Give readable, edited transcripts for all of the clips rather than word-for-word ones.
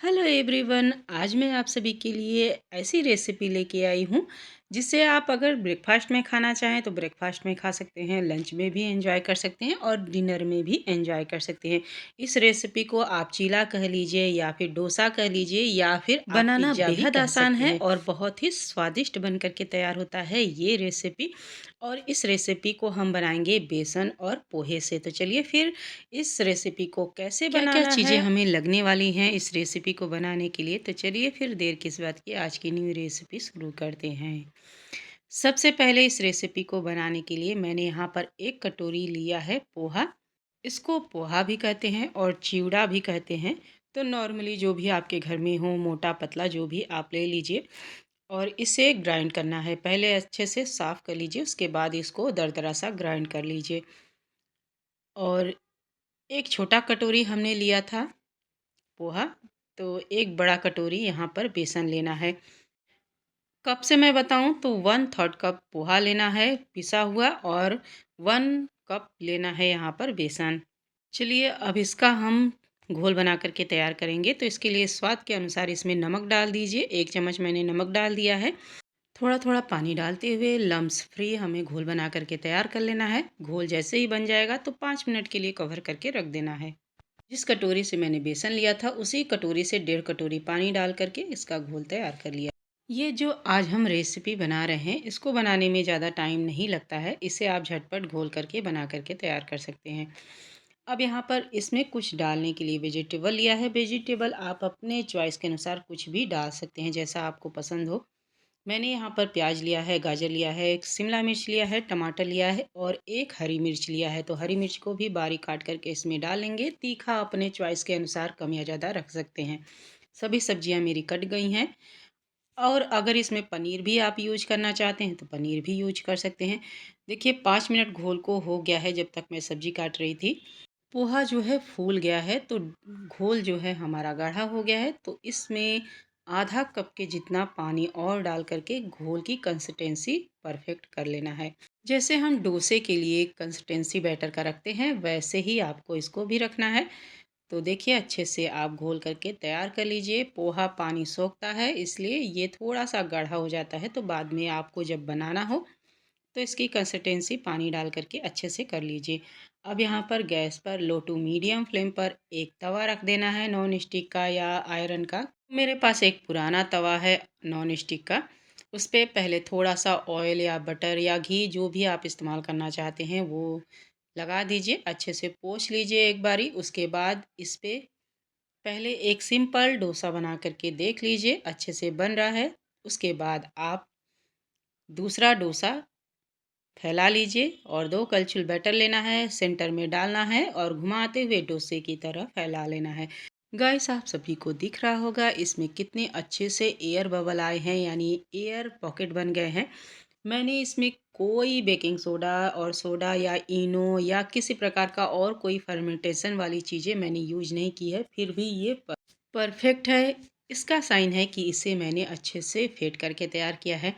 Hello everyone. आज मैं आप सभी के लिए ऐसी रेसिपी लेके आई हूँ जिसे आप अगर ब्रेकफास्ट में खाना चाहें तो ब्रेकफास्ट में खा सकते हैं, लंच में भी एंजॉय कर सकते हैं और डिनर में भी एंजॉय कर सकते हैं। इस रेसिपी को आप चीला कह लीजिए या फिर डोसा कह लीजिए या फिर आप बनाना पिज्ज़ा भी बेहद कह आसान सकते है। हैं और बहुत ही स्वादिष्ट बन कर के तैयार होता है ये रेसिपी। और इस रेसिपी को हम बनाएंगे बेसन और पोहे से। तो चलिए फिर इस रेसिपी को कैसे क्या-क्या बनाना चीज़ें है। हमें लगने वाली हैं इस रेसिपी को बनाने के लिए, तो चलिए फिर देर किस बात की, आज की न्यू रेसिपी शुरू करते हैं। सबसे पहले इस रेसिपी को बनाने के लिए मैंने यहाँ पर 1 कटोरी लिया है पोहा। इसको पोहा भी कहते हैं और चिवड़ा भी कहते हैं। तो नॉर्मली जो भी आपके घर में हो, मोटा-पतला जो भी आप ले लीजिए और इसे ग्राइंड करना है। पहले अच्छे से साफ़ कर लीजिए, उसके बाद इसको दरदरा सा ग्राइंड कर लीजिए। और एक छोटा कटोरी हमने लिया था पोहा, तो एक बड़ा कटोरी यहाँ पर बेसन लेना है। कप से मैं बताऊँ तो 1/3 कप पोहा लेना है पिसा हुआ और 1 कप लेना है यहाँ पर बेसन। चलिए अब इसका हम घोल बना कर के तैयार करेंगे। तो इसके लिए स्वाद के अनुसार इसमें नमक डाल दीजिए। 1 चम्मच मैंने नमक डाल दिया है। थोड़ा-थोड़ा पानी डालते हुए लम्स फ्री हमें घोल बना कर के तैयार कर लेना है। घोल जैसे ही बन जाएगा तो 5 मिनट के लिए कवर करके रख देना है। जिस कटोरी से मैंने बेसन लिया था उसी कटोरी से 1.5 कटोरी पानी डाल करके इसका घोल तैयार कर लिया। ये जो आज हम रेसिपी बना रहे हैं इसको बनाने में ज़्यादा टाइम नहीं लगता है। इसे आप झटपट घोल करके बना करके तैयार कर सकते हैं। अब यहाँ पर इसमें कुछ डालने के लिए वेजिटेबल लिया है। वेजिटेबल आप अपने चॉइस के अनुसार कुछ भी डाल सकते हैं जैसा आपको पसंद हो। मैंने यहाँ पर प्याज लिया है, गाजर लिया है, एक शिमला मिर्च लिया है, टमाटर लिया है और एक हरी मिर्च लिया है। तो हरी मिर्च को भी बारीक काट करके इसमें डालेंगे। तीखा अपने चॉइस के अनुसार कम या ज़्यादा रख सकते हैं। सभी सब्जियाँ मेरी कट गई हैं। और अगर इसमें पनीर भी आप यूज़ करना चाहते हैं तो पनीर भी यूज़ कर सकते हैं। देखिए 5 मिनट घोल को हो गया है जब तक मैं सब्ज़ी काट रही थी। पोहा जो है फूल गया है तो घोल जो है हमारा गाढ़ा हो गया है। तो इसमें आधा कप के जितना पानी और डाल करके घोल की कंसिस्टेंसी परफेक्ट कर लेना है। जैसे हम डोसे के लिए कंसिस्टेंसी बैटर का रखते हैं वैसे ही आपको इसको भी रखना है। तो देखिए अच्छे से आप घोल करके तैयार कर लीजिए। पोहा पानी सोखता है इसलिए ये थोड़ा-सा गाढ़ा हो जाता है। तो बाद में आपको जब बनाना हो तो इसकी कंसिस्टेंसी पानी डाल करके अच्छे से कर लीजिए। अब यहाँ पर गैस पर लो टू मीडियम फ्लेम पर एक तवा रख देना है नॉन स्टिक का या आयरन का। मेरे पास एक पुराना तवा है नॉन स्टिक का। उस पे पहले थोड़ा-सा ऑयल या बटर या घी जो भी आप इस्तेमाल करना चाहते हैं वो लगा दीजिए। अच्छे से पोंछ लीजिए एक बारी। उसके बाद इस पे पहले एक सिंपल डोसा बना कर के देख लीजिए अच्छे से बन रहा है। उसके बाद आप दूसरा डोसा फैला लीजिए और 2 कलछुल बैटर लेना है, सेंटर में डालना है और घुमाते हुए डोसे की तरह फैला लेना है। गाइस आप सभी को दिख रहा होगा इसमें कितने अच्छे से एयर बबल आए हैं यानी एयर पॉकेट बन गए हैं। मैंने इसमें कोई बेकिंग सोडा और सोडा या इनो या किसी प्रकार का और कोई फर्मेंटेशन वाली चीज़ें मैंने यूज़ नहीं की है, फिर भी ये परफेक्ट है। इसका साइन है कि इसे मैंने अच्छे से फेंट करके तैयार किया है।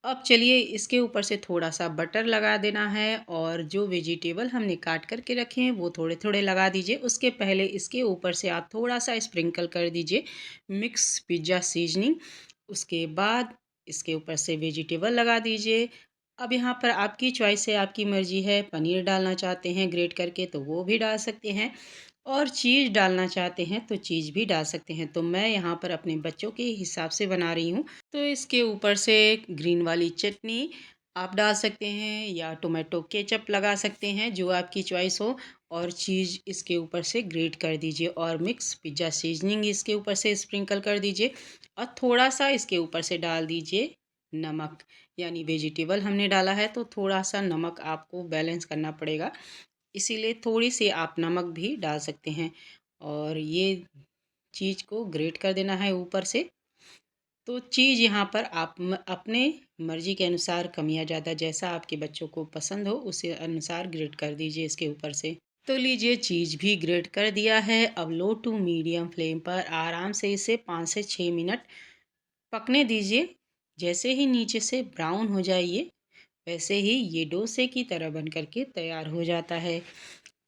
अब चलिए इसके ऊपर से थोड़ा-सा बटर लगा देना है और जो वेजिटेबल हमने काट कर के रखे हैं वो थोड़े-थोड़े लगा दीजिए। उसके पहले इसके ऊपर से आप थोड़ा-सा स्प्रिंकल कर दीजिए मिक्स पिज़्ज़ा सीज़निंग। उसके बाद इसके ऊपर से वेजिटेबल लगा दीजिए। अब यहाँ पर आपकी चॉइस है, आपकी मर्ज़ी है, पनीर डालना चाहते हैं ग्रेट करके तो वो भी डाल सकते हैं और चीज़ डालना चाहते हैं तो चीज़ भी डाल सकते हैं। तो मैं यहाँ पर अपने बच्चों के हिसाब से बना रही हूँ। तो इसके ऊपर से ग्रीन वाली चटनी आप डाल सकते हैं या टोमेटो केचप लगा सकते हैं जो आपकी चॉइस हो और चीज़ इसके ऊपर से ग्रेट कर दीजिए और मिक्स पिज़्ज़ा सीज़निंग इसके ऊपर से स्प्रिंकल कर दीजिए और थोड़ा-सा इसके ऊपर से डाल दीजिए नमक। यानी वेजिटेबल हमने डाला है तो थोड़ा-सा नमक आपको बैलेंस करना पड़ेगा। इसीलिए थोड़ी-सी आप नमक भी डाल सकते हैं और ये चीज़ को ग्रेट कर देना है ऊपर से। तो चीज़ यहाँ पर आप अपने मर्ज़ी के अनुसार कम या ज़्यादा जैसा आपके बच्चों को पसंद हो उसी अनुसार ग्रेट कर दीजिए इसके ऊपर से। तो लीजिए चीज़ भी ग्रेट कर दिया है। अब लो टू मीडियम फ्लेम पर आराम से इसे 5 से 6 मिनट पकने दीजिए। जैसे ही नीचे से ब्राउन हो जाए ये, वैसे ही ये डोसे की तरह बन कर के तैयार हो जाता है।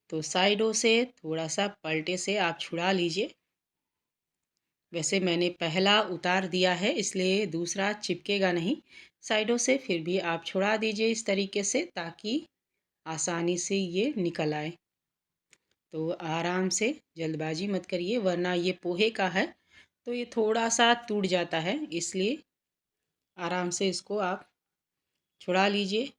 तो साइडों से थोड़ा-सा पलटे से आप छुड़ा लीजिए। वैसे मैंने पहला उतार दिया है, इसलिए दूसरा चिपकेगा नहीं साइडों से। फिर भी आप छुड़ा दीजिए इस तरीके से, ताकि आसानी से ये निकल आए। तो आराम से, जल्दबाजी मत करिए, वरना ये पोहे का है तो ये थोड़ा-सा टूट जाता है, इसलिए आराम से इसको आप छुड़ा लीजिए।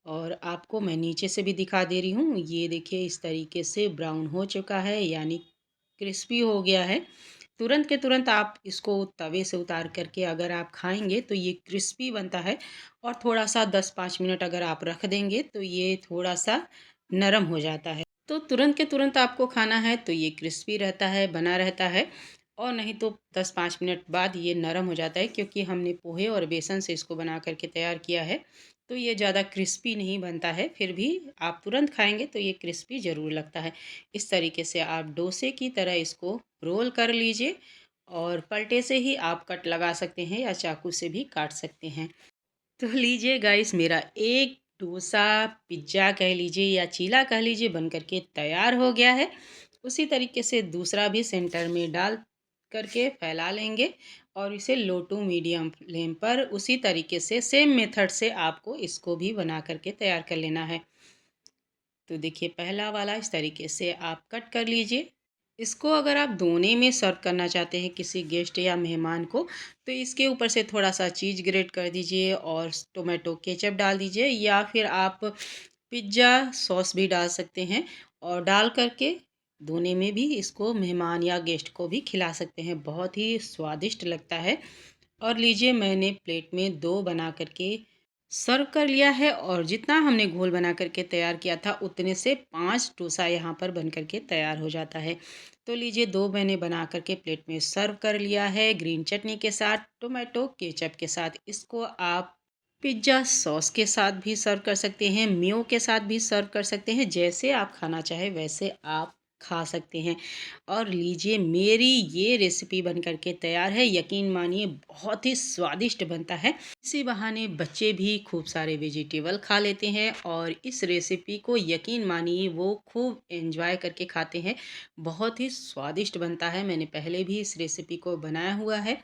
और आपको मैं नीचे से भी दिखा दे रही हूँ। ये देखिए इस तरीके से ब्राउन हो चुका है, यानी क्रिस्पी हो गया है। तुरंत के तुरंत आप इसको तवे से उतार करके अगर आप खाएँगे तो ये क्रिस्पी बनता है, और थोड़ा-सा 10-5 मिनट अगर आप रख देंगे तो ये थोड़ा-सा नरम हो जाता है। तो तुरंत के तुरंत आपको खाना है तो ये क्रिस्पी रहता है, बना रहता है, और नहीं तो 10-5 मिनट बाद ये नरम हो जाता है, क्योंकि हमने पोहे और बेसन से इसको बना कर के तैयार किया है। तो ये ज़्यादा क्रिस्पी नहीं बनता है, फिर भी आप तुरंत खाएँगे तो ये क्रिस्पी ज़रूर लगता है। इस तरीके से आप डोसे की तरह इसको रोल कर लीजिए, और पलटे से ही आप कट लगा सकते हैं या चाकू से भी काट सकते हैं। तो लीजिए गाइस, मेरा एक डोसा, पिज़्ज़ा कह लीजिए या चीला कह लीजिए, बन कर के तैयार हो गया है। उसी तरीके से दूसरा भी सेंटर में डाल करके फैला लेंगे, और इसे लो टू मीडियम फ्लेम पर उसी तरीके से सेम मेथड से आपको इसको भी बना करके तैयार कर लेना है। तो देखिए पहला वाला इस तरीके से आप कट कर लीजिए। इसको अगर आप दोने में सर्व करना चाहते हैं किसी गेस्ट या मेहमान को, तो इसके ऊपर से थोड़ा-सा चीज़ ग्रेट कर दीजिए और टोमेटो केचप डाल दीजिए, या फिर आप पिज़्ज़ा सॉस भी डाल सकते हैं, और डाल कर के दोने में भी इसको मेहमान या गेस्ट को भी खिला सकते हैं। बहुत ही स्वादिष्ट लगता है। और लीजिए मैंने प्लेट में 2 बना कर के सर्व कर लिया है, और जितना हमने घोल बना कर के तैयार किया था उतने से 5 डोसा यहाँ पर बन कर के तैयार हो जाता है। तो लीजिए 2 मैंने बना कर के प्लेट में सर्व कर लिया है, ग्रीन चटनी के साथ, टोमेटो केचप के साथ। इसको आप पिज़्ज़ा सॉस के साथ भी सर्व कर सकते हैं, मेयो के साथ भी सर्व कर सकते हैं, जैसे आप खाना चाहें वैसे आप खा सकते हैं। और लीजिए मेरी ये रेसिपी बन कर के तैयार है, यकीन मानिए बहुत ही स्वादिष्ट बनता है। इसी बहाने बच्चे भी खूब सारे वेजिटेबल खा लेते हैं, और इस रेसिपी को यकीन मानिए वो खूब एंजॉय करके खाते हैं। बहुत ही स्वादिष्ट बनता है। मैंने पहले भी इस रेसिपी को बनाया हुआ है,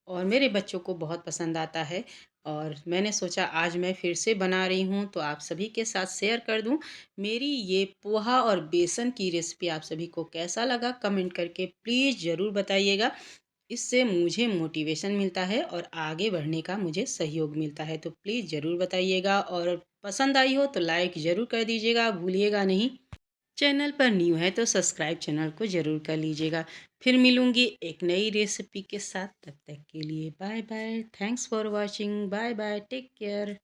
और मेरे बच्चों को बहुत पसंद आता है, और मैंने सोचा आज मैं फिर से बना रही हूँ तो आप सभी के साथ शेयर कर दूँ। मेरी ये पोहा और बेसन की रेसिपी आप सभी को कैसा लगा, कमेंट करके प्लीज़ ज़रूर बताइएगा। इससे मुझे मोटिवेशन मिलता है और आगे बढ़ने का मुझे सहयोग मिलता है। तो प्लीज़ ज़रूर बताइएगा, और पसंद आई हो तो लाइक ज़रूर कर दीजिएगा, भूलिएगा नहीं। चैनल पर न्यू है तो सब्सक्राइब चैनल को ज़रूर कर लीजिएगा। फिर मिलूँगी एक नई रेसिपी के साथ, तब तक के लिए bye bye. Thanks for watching. Bye bye, take care.